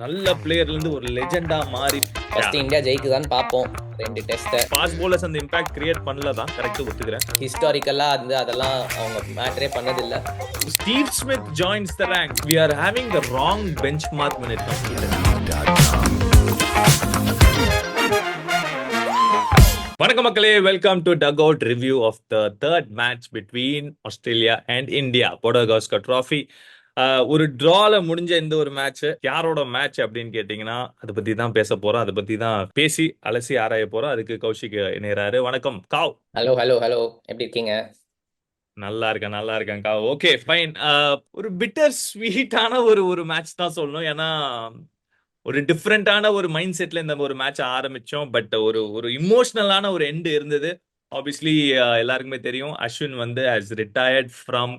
நல்ல பிளேயர்ல இருந்து ஒரு லெஜெண்டா மாறி ஃபர்ஸ்ட் இந்தியா ஜெயிக்குதான்னு பார்ப்போம். 2 டெஸ்ட்டை ஃபாஸ்ட் bowlers அந்த இம்பாக்ட் கிரியேட் பண்ணல தான், கரெக்ட் ஒத்துக்கிறேன். ஹிஸ்டாரிக்கலாக அதெல்லாம் அவங்க மேட்டரே பண்ணதில்லை. Steve Smith joins the rank. We are having the wrong benchmark when it comes to this. வணக்கம் மக்களே, welcome to duck out review of the third match between Australia and India Border Gavaskar trophy. ஒரு டிரால முடிஞ்ச இந்த ஒரு மேட்ச் யாரோட match அப்படின்னு கேட்டீங்கன்னா அதை பத்தி தான் பேச போறோம். அதை பத்தி தான் பேசி அலசி ஆராய போறோம். அதுக்கு கௌஷிக் இணையறாரு. வணக்கம் காவ். ஹலோ ஹலோ ஹலோ, எப்படி இருக்கீங்க? நல்லா இருக்கேன் காவ். Okay fine. ஒரு பிட்டர் ஸ்வீட்டான ஒரு மேட்ச் தான் சொல்லணும். ஏன்னா ஒரு டிஃப்ரெண்டான ஒரு மைண்ட் செட்ல இந்த ஒரு மேட்ச் ஆரம்பிச்சோம். பட் ஒரு இமோஷனலான ஒரு எண்ட் இருந்தது. ஆப்வியஸ்லி எல்லாருக்குமே தெரியும், அஸ்வின் வந்து has retired from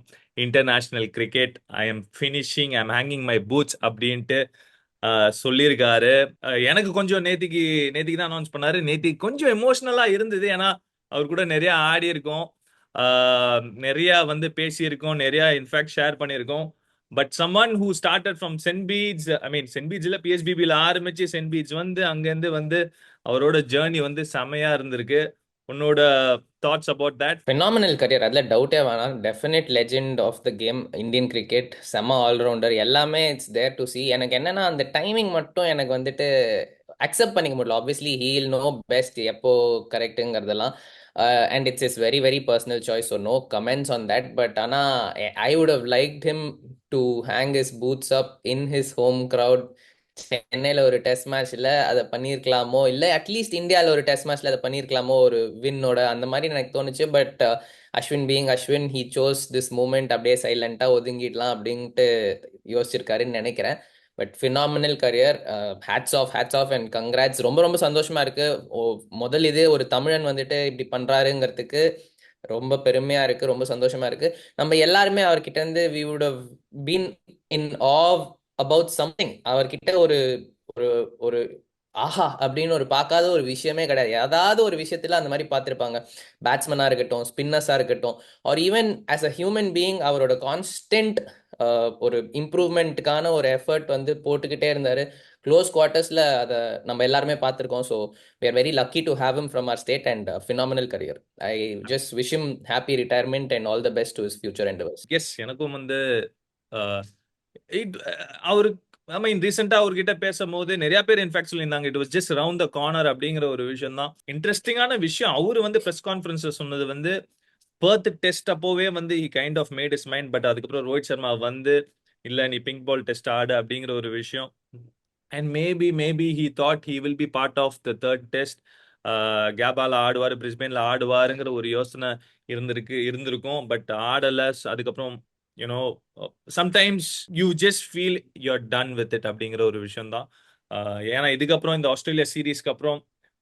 international cricket. I am finishing, I am hanging my boots அப்படின்ட்டு சொல்லியிருக்காரு. எனக்கு கொஞ்சம் நேத்திக்கு தான் அனௌன்ஸ் பண்ணாரு. நேத்திக்கு கொஞ்சம் எமோஷனலா இருந்தது. ஏன்னா அவர் கூட நிறைய ஆடி இருக்கோம், நிறைய வந்து பேசியிருக்கோம், நிறைய இன்ஃபேக்ட் ஷேர் பண்ணியிருக்கோம். But someone who started from Saint Bede's, I mean Saint பீட்ஸ்ல பிஎஸ்பிபியில் ஆரம்பிச்சு சென்ட் பீட்ஸ் வந்து அங்கேருந்து வந்து அவரோட ஜேர்னி வந்து செமையா இருந்திருக்கு. உன்னோட thoughts about that? Phenomenal career, அதில் டவுட்டே வேணாம். Definite legend of the game Indian cricket. செம்ம ஆல்ரவுண்டர், எல்லாமே இட்ஸ் தேர் டு சி. எனக்கு என்னன்னா அந்த டைமிங் மட்டும் எனக்கு வந்துட்டு அக்செப்ட் பண்ணிக்க முடியல. ஆப்வியஸ்லி ஹீல் நோ பெஸ்ட் எப்போ கரெக்டுங்கிறதெல்லாம். And it's is very very personal choice, so no comments on that. But ஆனால் I would have liked him to hang his boots up in his home crowd. சென்னையில் ஒரு test மேட்ச்ல அதை பண்ணியிருக்கலாமோ, இல்லை at least இந்தியாவில் ஒரு டெஸ்ட் மேட்ச்ல அதை பண்ணியிருக்கலாமோ ஒரு வின்னோட, அந்த மாதிரி எனக்கு தோணுச்சு. But Ashwin being Ashwin, he chose this moment, அப்படியே சைலண்டாக ஒதுங்கிடலாம் அப்படின்ட்டு யோசிச்சிருக்காருன்னு நினைக்கிறேன். But phenomenal career, hats off and congrats. ரொம்ப ரொம்ப சந்தோஷமா இருக்கு. முதல் இது ஒரு தமிழன் வந்துட்டு இப்படி பண்றாருங்கிறதுக்கு ரொம்ப பெருமையா இருக்கு, ரொம்ப சந்தோஷமா இருக்கு. நம்ம எல்லாருமே அவர்கிட்ட இருந்து we would have been in awe about something. அவர்கிட்ட ஒரு ஒரு ஒரு ஆஹா அப்படின்னு ஒரு பார்க்காத ஒரு விஷயமே கிடையாது. ஏதாவது ஒரு விஷயத்துல அந்த மாதிரி பார்த்துருப்பாங்க. பேட்ஸ்மேனா இருக்கட்டும், ஸ்பின்னர்ஸா இருக்கட்டும், R even as a human being அவரோட கான்ஸ்டன்ட் ஒரு இம்ப்ரூவ்மெண்ட்டுக்கான ஒரு எஃபர்ட் வந்து போட்டுக்கிட்டே இருந்தாரு. க்ளோஸ் குவார்ட்டர்ஸ்ல அதை நம்ம எல்லாருமே பார்த்துருக்கோம். So we are very lucky to have him from our state and phenomenal career. I just wish him happy retirement and all the best to his future endeavors. Yes, எனக்கும் வந்து அவரு ஐ மீன் ரீசெண்டா அவர்கிட்ட பேசும்போது நிறைய பேர் இன்ஃபேக்ட் சொல்லியிருந்தாங்க it was just round the corner அப்படிங்கிற ஒரு விஷயம் தான். இன்ட்ரெஸ்டிங்கான விஷயம், அவரு வந்து பிரஸ் கான்ஃபரன்ஸ்ல சொன்னது வந்து பர்த் டெஸ்ட் அப்போவே வந்து he kind of made his mind. But அதுக்கப்புறம் ரோஹித் சர்மா வந்து இல்ல நீ பிங்க் பால் டெஸ்ட் ஆடு அப்படிங்கிற ஒரு விஷயம். And maybe he thought he will be part of the third test. கேபால ஆடுவார், பிரிஸ்பேன்ல ஆடுவாருங்கிற ஒரு யோசனை இருந்திருக்கும். பட் ஆடல. அதுக்கப்புறம் you know sometimes you just feel you're done with it அப்படிங்கிற ஒரு விஷயம் தான். ஏன்னா இதுக்கப்புறம் இந்த ஆஸ்திரேலியா சீரீஸ்க்கு அப்புறம்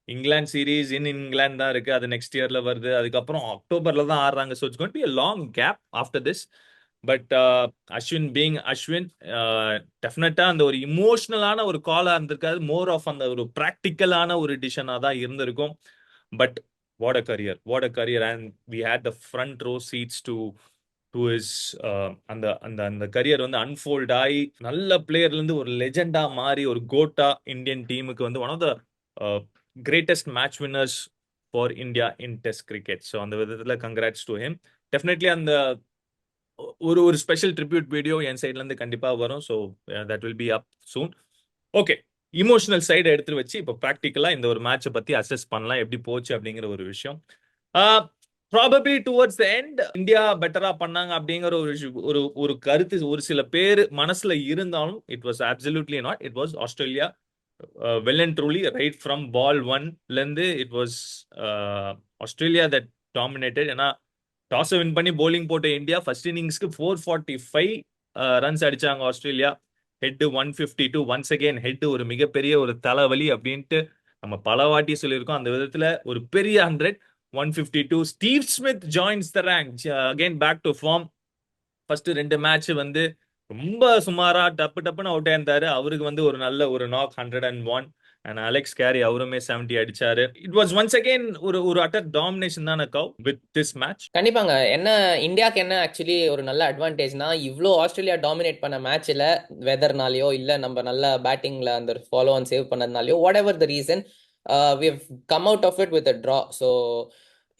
இங்கிலாந்து சீரீஸ் இங்கிலாந்து தான் இருக்கு. அது நெக்ஸ்ட் இயர்ல வருது. அதுக்கப்புறம் அக்டோபர்ல தான் ஆடுறாங்க. So it's going to be a long gap after this. But Ashwin being Ashwin, டெஃபினட்டா அந்த ஒரு இமோஷனலான ஒரு காலா இருந்திருக்காது. மோர் ஆஃப் அந்த ஒரு ப்ராக்டிக்கலான ஒரு டிசிஷனா தான் இருந்திருக்கும். But what a career and we had the front row seats to is அந்த அந்த அந்த கரியர் வந்து அன்ஃபோல்ட் ஆகி நல்ல பிளேயர்ல இருந்து ஒரு லெஜெண்டா மாறி ஒரு கோட்டா இந்தியன் டீமுக்கு வந்து one of the greatest match winners for India in test cricket. So அந்த விதத்தில் கங்க்ராட்ஸ் டு ஹிம். டெஃபினெட்லி அந்த ஒரு ஸ்பெஷல் ட்ரிபியூட் வீடியோ என் சைட்ல இருந்து கண்டிப்பா வரும். So that will be up soon. Okay, emotional side எடுத்து வச்சு இப்போ ப்ராக்டிக்கலா இந்த ஒரு மேட்சை பத்தி அசஸ் பண்ணலாம், எப்படி போச்சு அப்படிங்கிற ஒரு விஷயம். Probably towards the end India பெட்டரா பண்ணாங்க அப்படிங்கிற ஒரு கருத்து ஒரு சில பேர் மனசுல இருந்தாலும் it was absolutely not. It was Australia well and truly right from ball ஒன்ல இருந்து it was Australia that dominated. ஏன்னா டாஸ் வின் பண்ணி போலிங் போட்ட இந்தியா ஃபர்ஸ்ட் இன்னிங்ஸ்க்கு 445 ரன்ஸ் அடிச்சாங்க. Australia Head 152. Once again Head ஒரு மிகப்பெரிய ஒரு தலைவலி அப்படின்ட்டு நம்ம பல வாட்டி சொல்லியிருக்கோம். அந்த விதத்துல ஒரு பெரிய 100. 152. Steve Smith joins the rank again, back to form. First 2 match வந்து ரொம்ப சுமாரா டப்புன்னு அவுட் ஆயிருந்தாரு. அவருக்கு வந்து ஒரு நல்ல ஒரு நாக் 101. அண்ட் அலெக்ஸ் கேரி அவருமே 70 அடிச்சாரு. இட் வாஸ் ஒன்ஸ் அகைன் ஒரு ஒரு அட்டர் டாமினேஷன் தான கவ் வித் திஸ் மேட்ச். கண்டிப்பாங்க. என்ன இந்தியாவுக்கு என்ன ஆக்சுவலி ஒரு நல்ல அட்வான்டேஜ்னா, இவ்வளோ ஆஸ்திரேலியா டாமினேட் பண்ண மேட்ச்ல வெதர்னாலயோ இல்ல நம்ம நல்ல பேட்டிங்ல அந்த ஃபாலோ ஆன் சேவ் பண்ணதுனாலயோ whatever the reason we have come out of it with a draw. So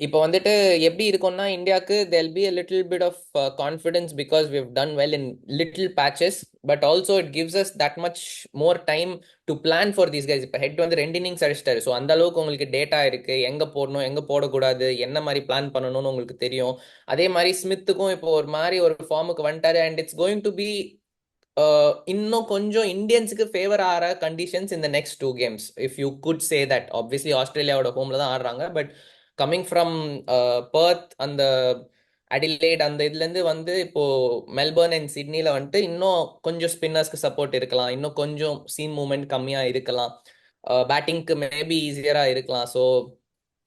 இப்போ வந்துட்டு எப்படி இருக்கும்னா இந்தியாவுக்கு there'll be a little bit of confidence because we've done well in little patches, but also it gives us that much more time to plan for these guys. இப்போ head வந்து 2 innings அடிச்சிட்டாரு. So அந்த அளவுக்கு உங்களுக்கு data இருக்கு, எங்க போடணும் எங்க போடக்கூடாது, என்ன மாதிரி பிளான் பண்ணணும்னு உங்களுக்கு தெரியும். அதே மாதிரி ஸ்மித்துக்கும் இப்போ ஒரு மாதிரி ஒரு ஃபார்முக்கு வந்துட்டாரு. And it's going to be இன்னும் கொஞ்சம் இந்தியன்ஸுக்கு ஃபேவர் ஆகிற கண்டிஷன்ஸ் இந்த next 2 games, if you could say that. Obviously ஆஸ்திரேலியாவோட ஹோம்ல தான் ஆடுறாங்க, பட் கம்மிங் ஃப்ரம் பர்த் அந்த அடிலேட் அந்த இதுலேருந்து வந்து இப்போ மெல்பர்ன் அண்ட் சிட்னில வந்துட்டு இன்னும் கொஞ்சம் ஸ்பின்னர்ஸ்க்கு சப்போர்ட் இருக்கலாம், இன்னும் கொஞ்சம் சீம் மூவ்மெண்ட் கம்மியாக இருக்கலாம், பேட்டிங்க்கு மேபி ஈஸியராக இருக்கலாம். So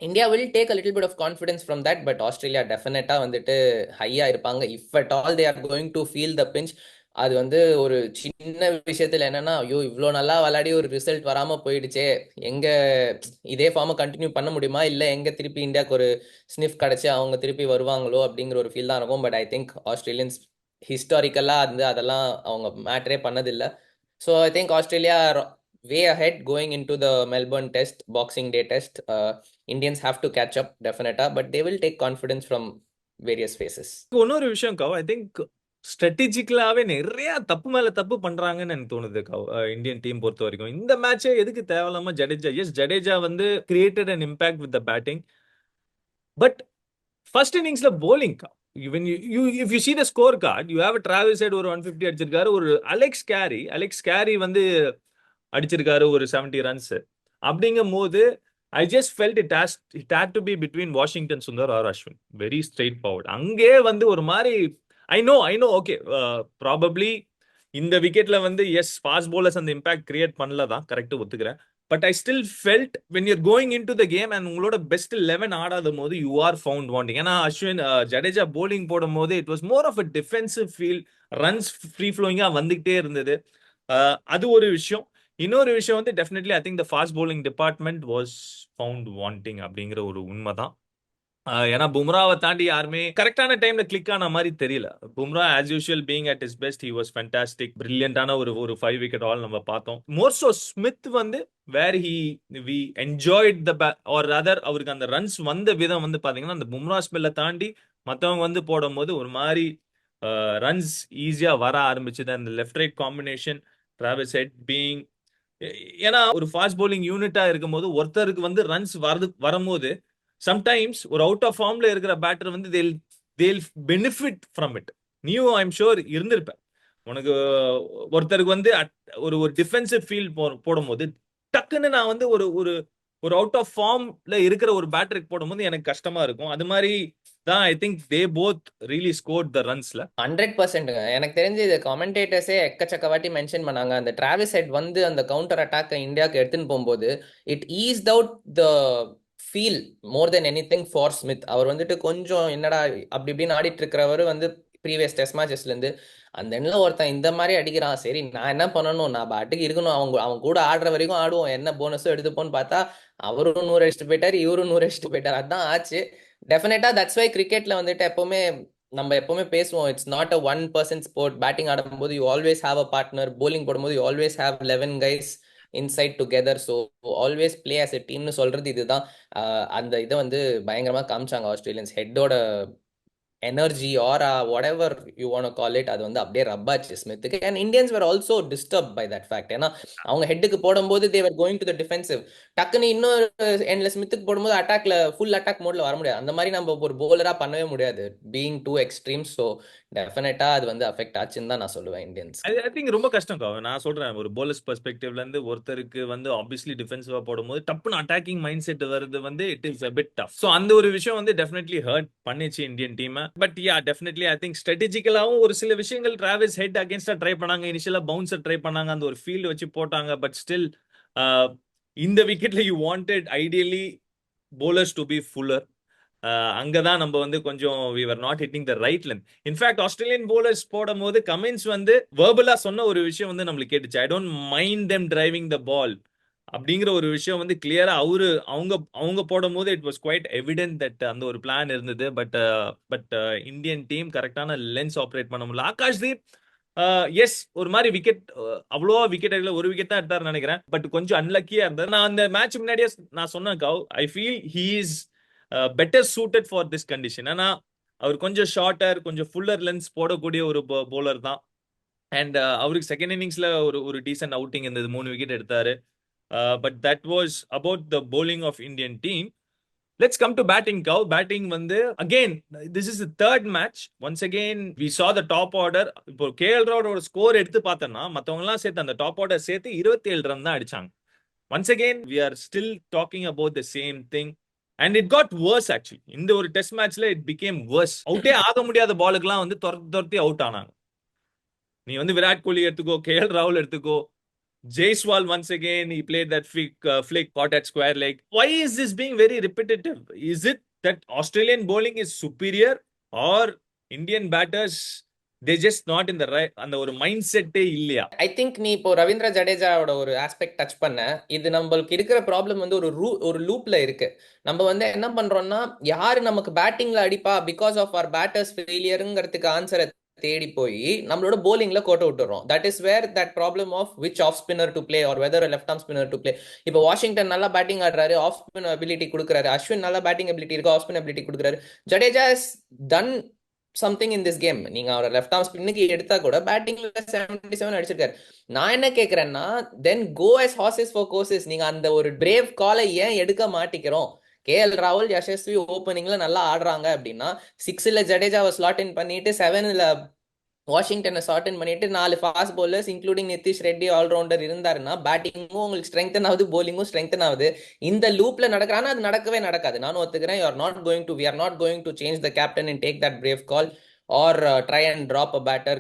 India will take a little bit of confidence from that. But Australia டெஃபினட்டாக வந்துட்டு ஹையாக இருப்பாங்க. If at all they are going to feel the pinch. அது வந்து ஒரு சின்ன விஷயத்துல என்னன்னா, ஐயோ இவ்வளோ நல்லா விளையாடி ஒரு ரிசல்ட் வராமல் போயிடுச்சே, எங்க இதே ஃபார்மை கண்டினியூ பண்ண முடியுமா, இல்லை எங்க திருப்பி இந்தியாவுக்கு ஒரு ஸ்னிஃப் கிடைச்சி அவங்க திருப்பி வருவாங்களோ அப்படிங்கிற ஒரு ஃபீல் தான் இருக்கும். பட் ஐ திங்க் ஆஸ்திரேலியன்ஸ் ஹிஸ்டாரிக்கலாக வந்து அதெல்லாம் அவங்க மேட்டரே பண்ணதில்லை. So I think Australia way ahead going into the Melbourne test, Boxing Day test. Indians have to catch up definitely, but they will take confidence from various phases. இன்னொரு விஷயம் கவ், I think ஸ்ட்ராட்டஜிக்கலாவே நிறைய தப்பு மேல தப்பு பண்றாங்கன்னு எனக்கு தோணுது கவ். இந்தியன் டீம் பொறுத்த வரைக்கும் இந்த மேட்சே எதுக்கு தேவையில்லாம ஜடேஜா, எஸ் ஜடேஜா வந்து created an impact with the batting, but first இன்னிங்ஸ்ல bowling. When you if you see the scorecard, you have a Travis Head ஒரு 150 அடிச்சிருக்காரு, ஒரு அலெக்ஸ் கேரி வந்து அடிச்சிருக்காரு ஒரு 70 ரன்ஸ். அப்படிங்கும் போது I just felt it had to be between Washington Sundar or Ashwin. Very straight forward. அங்கே வந்து ஒரு மாதிரி ஐ நோ ஓகே ப்ராபப்ளி இந்த விக்கெட்ல வந்து எஸ் ஃபாஸ்ட் bowlers அந்த இம்பாக்ட் கிரியேட் பண்ணல தான், கரெக்ட் ஒத்துக்கிறேன். But I still felt when you're going in to the game and உங்களோட பெஸ்ட் 11 ஆடாத போது யூ ஆர் ஃபவுண்ட் வாண்டிங். ஏன்னா அஸ்வின் ஜடேஜா போலிங் போடும் போது it was more of a defensive feel, runs free ஃப்ளோயிங்கா வந்துகிட்டே இருந்தது. அது ஒரு விஷயம். இன்னொரு விஷயம் வந்து definitely I think the fast bowling department was found wanting அப்படிங்கிற ஒரு உண்மைதான். ஏன்னா பும்ராவை தாண்டி யாருமே கரெக்டான டைம்ல கிளிக் ஆன மாதிரி தெரியல. Bumrah as usual being at his best, he was fantastic, பிரில்லியண்டான ஒரு 5 விக்கெட் ஆல் நம்ம பார்த்தோம். மோர்சோ ஸ்மித் வந்து where we enjoyed the or other, அவருக்கு அந்த ரன்ஸ் வந்த விதம் வந்து பாத்தீங்கன்னா அந்த பும்ரா ஸ்பெல்ல தாண்டி மற்றவங்க வந்து போடும்போது ஒரு மாதிரி ரன்ஸ் ஈஸியா வர ஆரம்பிச்சது. அந்த left right combination, Travis head being, ஏன்னா ஒரு ஃபாஸ்ட் bowling யூனிட்டா இருக்கும்போது ஒருத்தருக்கு வந்து ரன்ஸ் வரும்போது சம்டைம்ஸ் ஒரு அவுட் ஆஃப் ஃபார்ம்ல இருக்கிற பேட்டர் வந்து they'll benefit from it. நீயும் ஐம் ஷோர் இருந்திருப்ப, உனக்கு ஒருத்தருக்கு வந்து ஒரு டிஃபென்சிவ் ஃபீல் போடும்போது டக்குன்னு நான் வந்து ஒரு ஒரு ஒரு அவுட் ஆஃப் ஃபார்ம்ல இருக்கிற ஒரு பேட்டருக்கு போடும்போது எனக்கு கஷ்டமா இருக்கும். அது மாதிரி தான் I think they both really scored the ரன்ஸ்ல. 100%. எனக்கு தெரிஞ்சு இது கமெண்டேட்டர்ஸே எக்கச்சக்க வாட்டி மென்ஷன் பண்ணாங்க. அந்த டிராவிஸ் ஹெட் வந்து அந்த கவுண்டர் அட்டாக்கை இந்தியாவுக்கு எடுத்துன்னு போகும்போது it eased out the feel more than anything for Smith. அவர் வந்துட்டு கொஞ்சம் என்னடா அப்படி இப்படின்னு ஆடிட்டு இருக்கிறவர் வந்து ப்ரீவியஸ் டெஸ்ட் மேட்சஸ்லேருந்து அந்த எண்ணில் ஒருத்தன் இந்த மாதிரி அடிக்கிறான், சரி நான் என்ன பண்ணணும், நான் பாட்டுக்கு இருக்கணும், அவன் கூட ஆடுற வரைக்கும் ஆடுவோம், என்ன போனஸோ எடுத்துப்போன்னு பார்த்தா அவரும் 100 அடிச்சுட்டு போயிட்டார், இவரும் 100 அடிச்சுட்டு போயிட்டார். அதுதான் ஆச்சு. டெஃபினட்டா தட்ஸ் வை கிரிக்கெட்ல வந்துட்டு எப்பவுமே நம்ம எப்பவுமே பேசுவோம், it's not a one person sport. Batting ஆடும்போது you always have a partner, bowling போடும்போது you always have 11 guys inside together. So always play as a டீம்னு சொல்றது இதுதான். அந்த இதை வந்து பயங்கரமா காமிச்சாங்க ஆஸ்திரேலியன்ஸ். ஹெட்டோட energy or whatever you want to call it, அது வந்து அப்படியே ரப்பாச்சு ஸ்மித்துக்கு. And Indians were also disturbed by that fact. ஏன்னா அவங்க ஹெட்டுக்கு போடும்போது they were going to the defensive. டக்குன்னு இன்னொரு எண்ட்ல ஸ்மித்துக்கு போடும்போது அட்டாக்ல ஃபுல் அட்டாக் மோட்ல வர முடியாது. அந்த மாதிரி நம்ம ஒரு bowler-ஆ பண்ணவே முடியாது, பீயிங் டூ எக்ஸ்ட்ரீம்ஸ். ஸோ டெஃபினட்டா அது வந்து அஃபெக்ட் ஆச்சுன்னு தான் நான் சொல்லுவேன் இந்தியன்ஸ். ஐ திங்க் ரொம்ப கஷ்டம். நான் சொல்றேன் ஒரு bowlers பெர்ஸ்பெக்டிவ்ல இருந்து ஒருத்தருக்கு வந்து ஆப்வியஸ்லி டிஃபென்சிவா போடும்போது டப்புன்னு அட்டாக்கிங் மைண்ட் செட் வருது வந்து it is a bit tough. So அந்த ஒரு விஷயம் வந்து டெஃபினெட்லி ஹர்ட் பண்ணிச்சு Indian team. But yeah definitely I think ஸ்ட்ராட்டஜிக்கலாவும் ஒரு சில விஷயங்கள் டிராவிஸ் ஹெட் அகேன்ஸ்டா ட்ரை பண்ணாங்க, இனிஷியலா பவுன்சர் ட்ரை பண்ணாங்க, அந்த ஒரு ஃபீல்டு வச்சு போட்டாங்க. பட் ஸ்டில் இந்த விக்கெட்ல you wanted ideally bowlers to be fuller. அங்கதான் நம்ம வந்து கொஞ்சம் we were not hitting the right length. In fact Australian bowlers போடும் போது கமின்ஸ் வந்து வேர்பலா சொன்ன ஒரு விஷயம் வந்து நம்மளுக்கு கேட்டுச்சு, I don't mind them driving the ball, அப்படிங்கிற ஒரு விஷயம் வந்து கிளியரா அவங்க அவங்க போடும்போது it was quite evident that அந்த ஒரு பிளான் இருந்தது. பட் இந்தியன் டீம் கரெக்டான லென்ஸ் ஆப்ரேட் பண்ண முடியல. ஆகாஷ்தீப் எஸ் ஒரு மாதிரி விக்கெட், அவ்வளோவா விக்கெட் எடுக்கல, ஒரு விக்கெட் தான் எடுத்தாருன்னு நினைக்கிறேன். பட் கொஞ்சம் அன்லக்கியா இருந்தார். நான் அந்த மேட்ச் முன்னாடியே நான் சொன்னேன் Kav, I feel he is better suited for this condition. ஏன்னா அவர் கொஞ்சம் ஷார்ட்டர், கொஞ்சம் ஃபுல்லர் லென்ஸ் போடக்கூடிய ஒரு bowler தான். அண்ட் அவருக்கு செகண்ட் இன்னிங்ஸ்ல ஒரு ஒரு டீசென்ட் அவுட்டிங் இருந்தது, 3 விக்கெட் எடுத்தாரு. But that was about the bowling of Indian team. Let's come to batting, Cow. Batting வந்து again, this is the third match. Once again, we saw the top order. இப்போ KL ராவோட score எடுத்து பார்த்தோம்னா மத்தவங்க எல்லாம் சேர்த்து அந்த top order சேர்த்து 27 run தான் அடிச்சாங்க. Once again, we are still talking about the same thing. And it got worse actually. இந்த ஒரு டெஸ்ட் மேட்ச்ல it became worse. அவுட்டே ஆக முடியாத பாலுக்குலாம் வந்து துரத்தி அவுட் ஆனாங்க. நீ வந்து விராட் கோலி எடுத்துக்கோ, கேஎல் ராகுல் எடுத்துக்கோ, Jaiswal once again he played that flick caught at square leg. Why is this being very repetitive? Is it that Australian bowling is superior, or Indian batters they just not in the right அந்த ஒரு mind செட்டே இல்லையா? I think நீ இப்போ ரவீந்திர ஜடேஜாவோட ஒரு aspect touch பண்ண. இது நம்மளுக்கு இருக்கிற ப்ராப்ளம் வந்து ஒரு லூப்ல இருக்கு. நம்ம வந்து என்ன பண்றோம்னா, யாரு நமக்கு பேட்டிங்ல அடிப்பா பிகாஸ் ஆஃப் அவர் பேட்டர்ஸ் ஃபெயிலியருங்கிறதுக்கு ஆன்சரை தேடி போய் நம்மளோட போலிங்ல கோட்டை விட்டுறோம். That is where that problem of which off spinner to play or whether left arm spinner to play. இப்போ வாஷிங்டன் நல்லா பேட்டிங் ஆடுறாரு, ஆஃப் ஸ்பின் அபிலிட்டி கொடுக்குறாரு. அஸ்வின் நல்லா பேட்டிங் அபிலிட்டி இருக்கு, ஆஃப் ஸ்பின் அபிலிட்டி கொடுக்குறாரு. Jadeja is done something in this game. நீங்க அவரை லெஃப்ட் ஆர்ம் ஸ்பின்னுக்கு எடுத்தா கூட பேட்டிங்ல 77 அடிச்சிருக்காரு. நான் என்ன கேக்குறேன்னா, தென் கோ as horses for courses. நீங்க அந்த ஒரு பிரேவ் காலை ஏன் எடுக்க மாட்டிக்கிறோம்? கேஎல் ராகுல், யசஸ்வி ஓப்பனிங்ல நல்லா ஆடுறாங்க அப்படின்னா, 6ல ஜடேஜாவை ஸ்லாட் இன் பண்ணிட்டு 7ல வாஷிங்டனை ஸ்லாட் இன் பண்ணிட்டு 4 fast bowlers including Nitish Reddy allrounder இருந்தாருன்னா பேட்டிங்கும் உங்களுக்கு ஸ்ட்ரெங்தன் ஆகுது, போலிங்கும் ஸ்ட்ரெங்தன் ஆகுது. இந்த லூப்ல நடக்கிறானா அது நடக்கவே நடக்காது. நானும் ஒத்துக்கிறேன். we are not going to change the captain and take that brave call or try and drop a batter.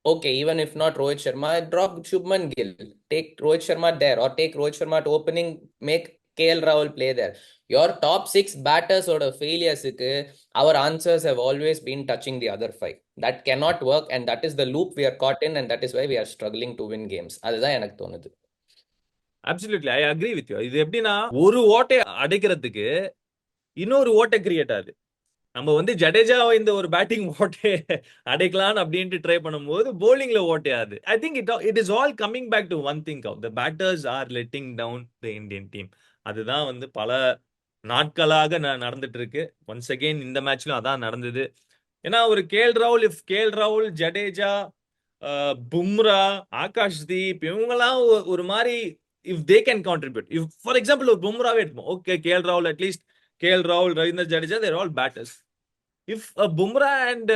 Okay, even if not Rohit Sharma, drop Shubman Gill. Take Rohit Sharma there, or take Rohit Sharma to opening, make KL Rahul play there. Your top 6 batters oda failures ku our answers have always been touching the other 5. That cannot work, and that is the loop we are caught in, and that is why we are struggling to win games. அதுதான் எனக்கு தோணுது. Absolutely, I agree with you. இது எப்படின்னா, ஒரு ஓட்டை அடைக்கிறதுக்கு இன்னொரு ஓட்டை create ஆகுது. நம்ம வந்து ஜடேஜாவை இந்த ஒரு பேட்டிங் ஓட்டை அடைக்கலாம் அப்படின்ட்டு ட்ரை பண்ணும்போது போலிங்ல ஓட்டையாது. I think it is all coming back to one thing, the batters are letting down the Indian team. அதுதான் வந்து பல நாட்களாக நடந்துட்டு இருக்கு. ஒன்ஸ் அகெயின் இந்த மேட்ச்லயும் அதான் நடந்தது. ஏன்னா ஒரு கேஎல் ராகுல், ஜடேஜா, பும்ரா, ஆகாஷ்தீப் இவங்கெல்லாம் ஒரு மாதிரி if they can contribute, if for example ஒரு பும்ராவே எடுப்போம், ஓகே கேஎல் ராகுல், அட்லீஸ்ட் கேஎல் ராகுல், ரவீந்திர ஜடேஜா, தேர் all batters. If Bumrah and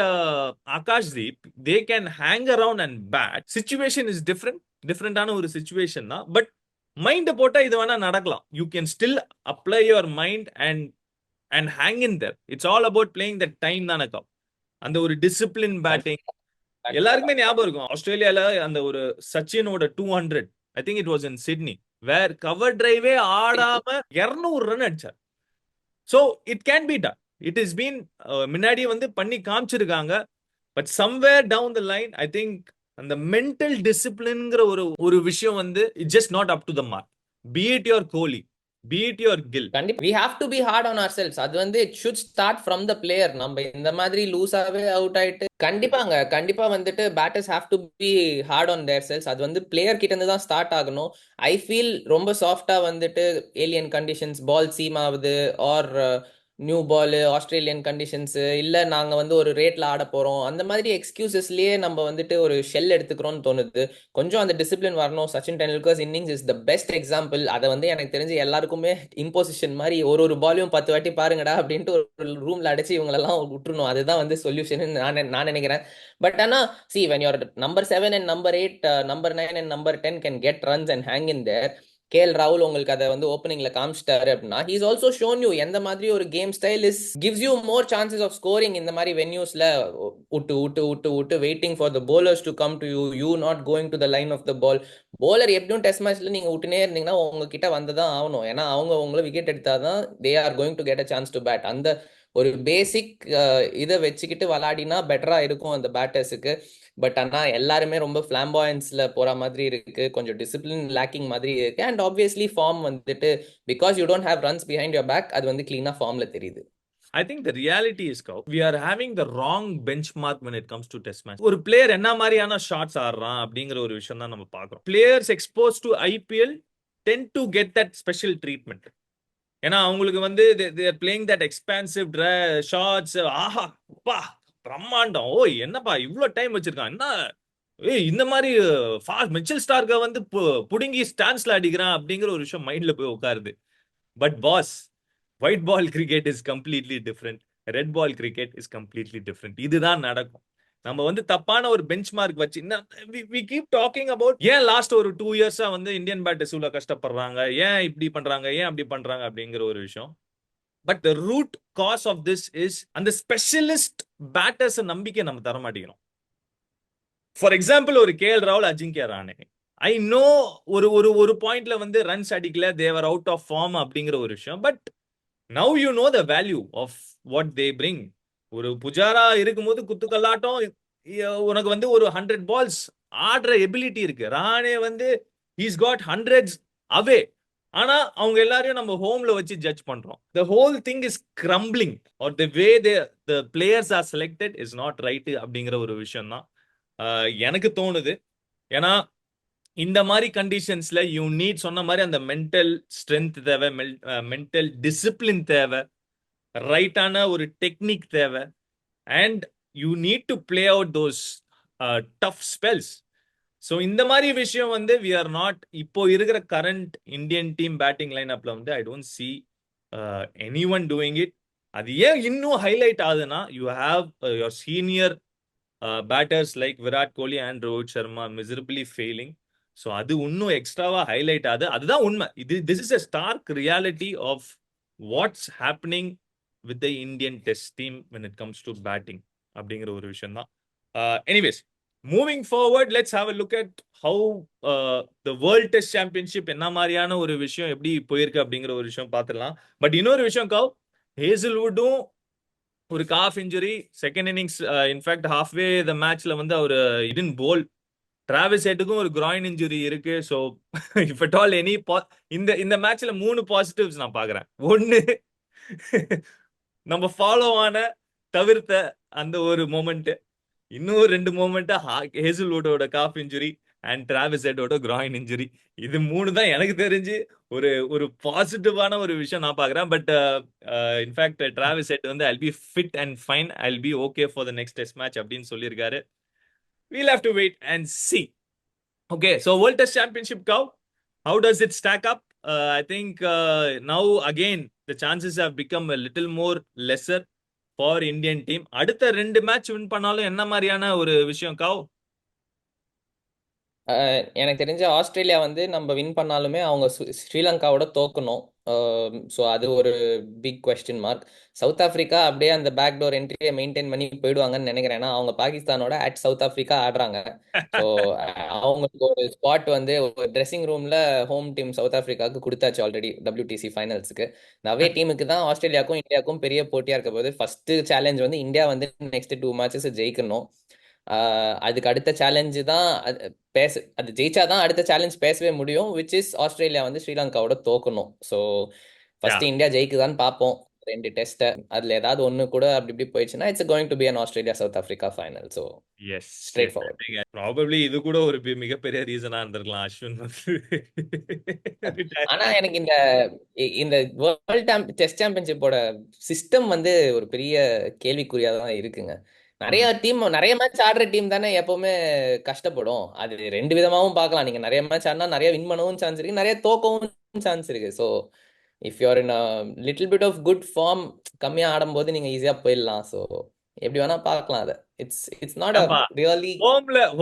Akashdeep, they can hang around and bat, situation is different ஆன ஒரு situation தான். பட் மைண்ட் போட்டா இது வேணா நடக்கலாம். You can still apply your mind and hang in there. It's all about playing that time தானக்கா. அந்த ஒரு discipline batting எல்லாருக்குமே ஞாபகம் இருக்கும். ஆஸ்திரேலியால அந்த ஒரு சச்சினோட 200, I think it was in Sydney, where cover டிரைவே ஆடாம 200 ரன் அடிச்சார். So it can be done. It has been முன்னாடி வந்து பண்ணி காமிச்சிருக்காங்க. But somewhere down the line I think அந்த மென்டல் டிசிப்ளின்ங்கிற ஒரு விஷயம் வந்து it just not up to the mark. Be it your Kohli, be it your Gill. கண்டிப்பா we have to be hard on ourselves. அது வந்து it should start from the player. நம்ம இந்த மாதிரி லூஸாவே அவுட் ஆயிட்டு கண்டிப்பா வந்துட்டு batters have to be hard on their selves. அது வந்து பிளேயர் கிட்ட இருந்து தான் ஸ்டார்ட் ஆகணும். ஐ ஃபீல் ரொம்ப சாஃப்டா வந்துட்டு ஏலியன் கண்டிஷன்ஸ், பால் சீம் ஆகுது, or new ball, Australian conditions, இல்லை நாங்கள் வந்து ஒரு ரேட்டில் ஆட போகிறோம், அந்த மாதிரி எக்ஸ்கியூசஸ்லேயே நம்ம வந்துட்டு ஒரு ஷெல் எடுத்துக்கிறோம்னு தோணுது. கொஞ்சம் அந்த டிசிப்ளின் வரணும். Sachin Tendulkar's innings is the best example. அதை வந்து எனக்கு தெரிஞ்சு எல்லாருக்குமே இம்போசிஷன் மாதிரி ஒரு பாலையும் 10 வாட்டி பாருங்கடா அப்படின்ட்டு ஒரு ரூமில் அடைச்சி இவங்களெல்லாம் விட்டுருணும். அதுதான் வந்து சொல்யூஷன் நான் நினைக்கிறேன். பட் ஆனால் see, when your number 7 and number 8, number 9 and number 10 can get runs and hang in there, KL ராகுல் உங்களுக்கு அதை வந்து ஓப்பனிங்ல காமிச்சிட்டாரு அப்படின்னா, ஹீஸ் ஆல்சோ ஷோன் யூ எந்த மாதிரி ஒரு game style is gives you more chances of scoring. இந்த மாதிரி வென்யூஸ்ல விட்டு waiting for the bowlers to come to you not going to the line of the ball. bowler எப்படியும் டெஸ்ட் மேட்ச்ல நீங்க விட்டுனே இருந்தீங்கன்னா உங்ககிட்ட வந்ததான் ஆகணும். ஏன்னா அவங்க உங்களை விக்கெட் எடுத்தாதான் they are going to get a chance to bat. அந்த ஒரு பேசிக் இதை வச்சுக்கிட்டு விளாடினா பெட்டரா இருக்கும் அந்த பேட்டர்ஸுக்கு. பட் ஆனா எல்லாருமே ரொம்ப ஃபிளாம்பாயன்ஸ்ல போற மாதிரி இருக்கு, கொஞ்சம் டிசிப்ளின் லேக்கிங் மாதிரி இருக்கு. அண்ட் ஆப்வியஸ்லி ஃபார்ம் வந்துட்டு because you don't have runs behind your back, அது வந்து கிளீனா ஃபார்ம்ல தெரியுது. I think the reality is, Cow, we are having the wrong benchmark when it comes to test match. ஒரு player என்ன மாதிரியான ஷாட்ஸ் ஆடுறான் அப்படிங்கிற ஒரு விஷயம் தான் நம்ம பார்க்குறோம். Players expose to IPL ten to get that special treatment. ஏன்னா அவங்களுக்கு வந்து தேர் பிளேயிங் தட் எக்ஸ்பான்சிவ் ஷாட்ஸ். ஆஹா பா பிரம்மாண்டம், ஓய் என்னப்பா இவ்வளோ டைம் வச்சிருக்கான், என்ன ஏய் இந்த மாதிரி ஃபாஸ்ட் மிச்சல் ஸ்டார்க்க வந்து புடுங்கி ஸ்டான்ஸ்ல அடிக்கிறான் அப்படிங்கிற ஒரு விஷயம் மைண்ட்ல போய் உட்காருது. But boss, white ball cricket is completely different, red ball cricket is completely different. இதுதான் நடக்கும். நம்ம வந்து தப்பான ஒரு பெஞ்ச் மார்க் வச்சு வி கீப் டாக்கிங் அபவுட் ஏன் லாஸ்ட் ஒரு 2 இயர்ஸா வந்து இந்தியன் பேட்டர்ஸ் இவ்வளவு கஷ்டப்படுறாங்க, ஏன் இப்படி பண்றாங்க, ஏன் அப்படி பண்றாங்க அப்படிங்கிற ஒரு விஷயம். But the root cause of this is அந்த ஸ்பெஷலிஸ்ட் பேட்டர்ஸ் நம்பிக்கை நம்ம தர மாட்டேங்கிறோம். ஃபார் எக்ஸாம்பிள் ஒரு கேஎல் ராகுல், அஜிங்கியா ராணே, ஐ நோ ஒரு ஒரு ஒரு பாயிண்ட்ல வந்து ரன்ஸ் அடிக்கல, தேவர் அவுட் ஆஃப் ஃபார்ம் அப்படிங்கிற ஒரு விஷயம். But now you know the value of what they bring. ஒரு புஜாரா இருக்கும்போது குத்துக்கல்லாட்டம் உனக்கு வந்து ஒரு 100 பால்ஸ் ஆடுற எபிலிட்டி இருக்கு. ராணே வந்து ஹீஸ் காட் ஹண்ட்ரட்ஸ் அவே. ஆனா அவங்க எல்லாரையும் நம்ம ஹோம்ல வச்சு ஜட்ஜ் பண்றோம். The whole thing is crumbling, R the way the players are selected is not right அப்படிங்கிற ஒரு விஷயம் தான் எனக்கு தோணுது. ஏன்னா இந்த மாதிரி கண்டிஷன்ஸ்ல யூ நீட், சொன்ன மாதிரி அந்த மென்டல் ஸ்ட்ரென்த் தேவை, மென்டல் டிசிப்ளின் தேவை, ரைட்டான ஒரு டெக்னிக் தேவை, and you need to play out those tough spells. So இந்த மாதிரி விஷயம் வந்து வி ஆர் நாட், இப்போ இருக்கிற current Indian team batting line அப்ல வந்து I don't see anyone doing it. அது ஏன் இன்னும் ஹைலைட் ஆகுதுன்னா, you have your senior batters like Virat Kohli and Rohit Sharma miserably failing. So அது இன்னும் எக்ஸ்ட்ராவா ஹைலைட் ஆகுது. அதுதான் உண்மை. This is a stark reality of what's happening with the Indian test team when it comes to batting அப்படிங்கிற ஒரு விஷயம் தான். Anyways, moving forward, let's have a look at how the world test championship என்ன மாதிரியான ஒரு விஷயம் எப்படி போயிருக்கு அப்படிங்கிற ஒரு விஷயம் பார்த்துடலாம். பட் இன்னொரு விஷயம் கவ், ஹேசல்வுட்டும் ஒரு calf injury, second innings in fact halfway the மேட்ச்ல வந்து அவர் இடன் போல். டிராவிஸ் ஹெட்டுக்கும் ஒரு கிராயின் இன்ஜுரி இருக்கு. So if at all any இந்த மேட்ச்ல 3 பாசிட்டிவ்ஸ் நான் பாக்குறேன். ஒன்னு, நம்ம ஃபாலோ ஆன தவிர்த்த அந்த ஒரு மொமெண்ட், இன்னும் 2 மொமெண்ட் ஹேசல்வுட்டோட காஃப் இன்ஜுரி அண்ட் டிராவிஸ் ஹெட்டோட கிராயின் இன்ஜுரி. இது 3 தான் எனக்கு தெரிஞ்சு ஒரு ஒரு பாசிட்டிவான ஒரு விஷயம் நான் பாக்குறேன். பட் இன்ஃபேக்ட் டிராவிஸ் ஹெட் வந்து I'll be fit and fine, I'll be okay for the next test match அப்படின்னு சொல்லியிருக்காரு. We'll have to wait and see. Okay, so World Test Championship, how does it stack up? I think now again the chances have become a little more lesser for Indian team. அடுத்த 2 match win பண்ணாலும் என்ன மாதிரியான ஒரு விஷயம் கவ்? எனக்கு தெரிஞ்ச Australia வந்து நம்ம வின் பண்ணாலுமே அவங்க ஸ்ரீலங்காவோட தோக்கணும். ஸோ அது ஒரு big question mark. South Africa அப்படியே அந்த பேக் டோர் என்ட்ரியை மெயின்டைன் பண்ணி போயிடுவாங்கன்னு நினைக்கிறேன். ஏன்னா அவங்க பாகிஸ்தானோட அட் சவுத் ஆஃப்ரிக்கா ஆடுறாங்க. ஸோ அவங்களுக்கு ஒரு ஸ்பாட் வந்து ஒரு ட்ரெஸ்ஸிங் ரூம்ல ஹோம் டீம் சவுத் ஆஃப்ரிக்காவுக்கு கொடுத்தாச்சு ஆல்ரெடி WTC ஃபைனல்ஸுக்கு. நவே டீமுக்கு தான் ஆஸ்திரேலியாவுக்கும் இந்தியாவுக்கும் பெரிய போட்டியா இருக்க போது. ஃபர்ஸ்ட் சேலஞ்ச் வந்து இந்தியா வந்து நெக்ஸ்ட் 2 மேட்சஸ் ஜெயிக்கணும். அதுக்கு அடுத்த சேலஞ்சு தான் அது ஜெயிச்சாதான் அடுத்த சேலஞ்ச் பேசவே முடியும், விச் இஸ் ஆஸ்திரேலியா வந்து ஸ்ரீலங்காவோட தோக்கணும். ஸோ ஃபர்ஸ்ட் இந்தியா ஜெயிக்குதான்னு பார்ப்போம் 2 டெஸ்ட். அதுல ஏதாவது ஒண்ணு கூட அப்படி இப்படி போயிடுச்சுன்னா it's going to be an Australia South Africa final. So yes, straightforward. Probably இது கூட ஒரு மிகப்பெரிய ரீசனா இருந்திருக்கலாம் அஸ்வின் வந்து. ஆனா எனக்கு இந்த இந்த வேர்ல்ட் டெஸ்ட் சாம்பியன்ஷிப்போட சிஸ்டம் வந்து ஒரு பெரிய கேள்விக்குறியா தான் இருக்குங்க. நிறைய டீம் நிறைய மேட்ச் ஆடுற டீம் தானே எப்பவுமே கஷ்டப்படும். அது 2 விதமாவும் பார்க்கலாம். நீங்க நிறைய மேட்ச் ஆடினா நிறைய வின் பண்ணவும் சான்ஸ் இருக்கு, நிறைய தோக்கவும் சான்ஸ் இருக்கு. So if you're in little bit of good form, கம்மியா ஆடும்போது நீங்க ஈஸியா போயிடலாம். ஸோ எப்படி வேணா பார்க்கலாம் அதை. It's not a really.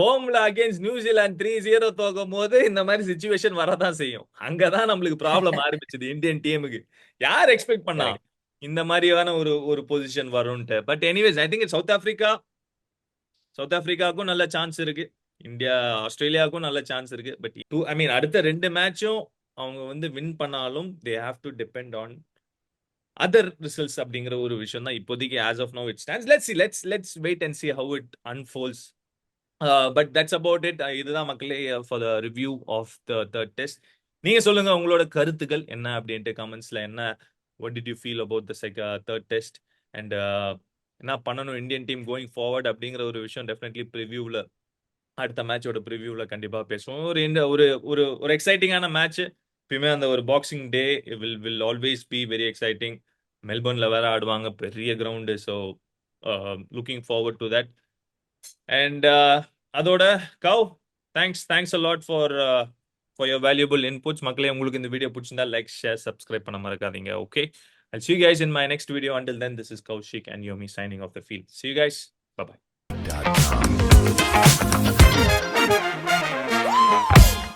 ஹோம்ல அகைன்ஸ்ட் நியூசிலாந்து 3-0 தோக்கும் போது இந்த மாதிரி சிச்சுவேஷன் வரதான் செய்யும். அங்கதான் நம்மளுக்கு ப்ராப்ளம் ஆரம்பிச்சது இந்தியன் டீமுக்கு. யார் எக்ஸ்பெக்ட் பண்ணா இந்த மாதிரியான ஒரு பொசிஷன் வரும்ட்டு? But anyways, I think South ஆப்பிரிக்காவுக்கும் நல்ல சான்ஸ் இருக்கு, இந்தியா ஆஸ்திரேலியாவுக்கும் நல்ல சான்ஸ் இருக்கு. பட் ஐ மீன் அடுத்த 2 மேட்சும் அவங்க வந்து வின் பண்ணாலும் they have to depend on other results அப்படிங்கிற ஒரு விஷயம் தான் இப்போதைக்கு as of now it stands. Let's wait and see how it unfolds. But that's about it. இதுதான் மக்களே for the review of the third test. நீங்க சொல்லுங்க உங்களோட கருத்துக்கள் என்ன அப்படின்ட்டு கமெண்ட்ஸ்ல. என்ன what did you feel about the third test and என்ன பண்ணணும் இந்தியன் டீம் கோயிங் ஃபார்வர்ட் அப்படிங்கிற ஒரு விஷயம் டெஃபினெட்லி ப்ரிவியூவில், அடுத்த மேட்சோட ப்ரிவியூவில் கண்டிப்பாக பேசுவோம். ஒரு ஒரு ஒரு எக்ஸைட்டிங்கான மேட்ச். எப்பயுமே அந்த ஒரு boxing day will always be very exciting. மெல்பர்ன்ல வேற ஆடுவாங்க, பெரிய ground. So looking forward to that. And அதோட கவ் thanks a lot for your valuable inputs. மக்களே, உங்களுக்கு இந்த வீடியோ பிடிச்சிருந்தா லைக், ஷேர், சப்ஸ்கிரைப் பண்ண மறக்காதீங்க. Okay, I'll see you guys in my next video. Until then, this is Kaushik and Yomi signing off the field. See you guys. Bye bye.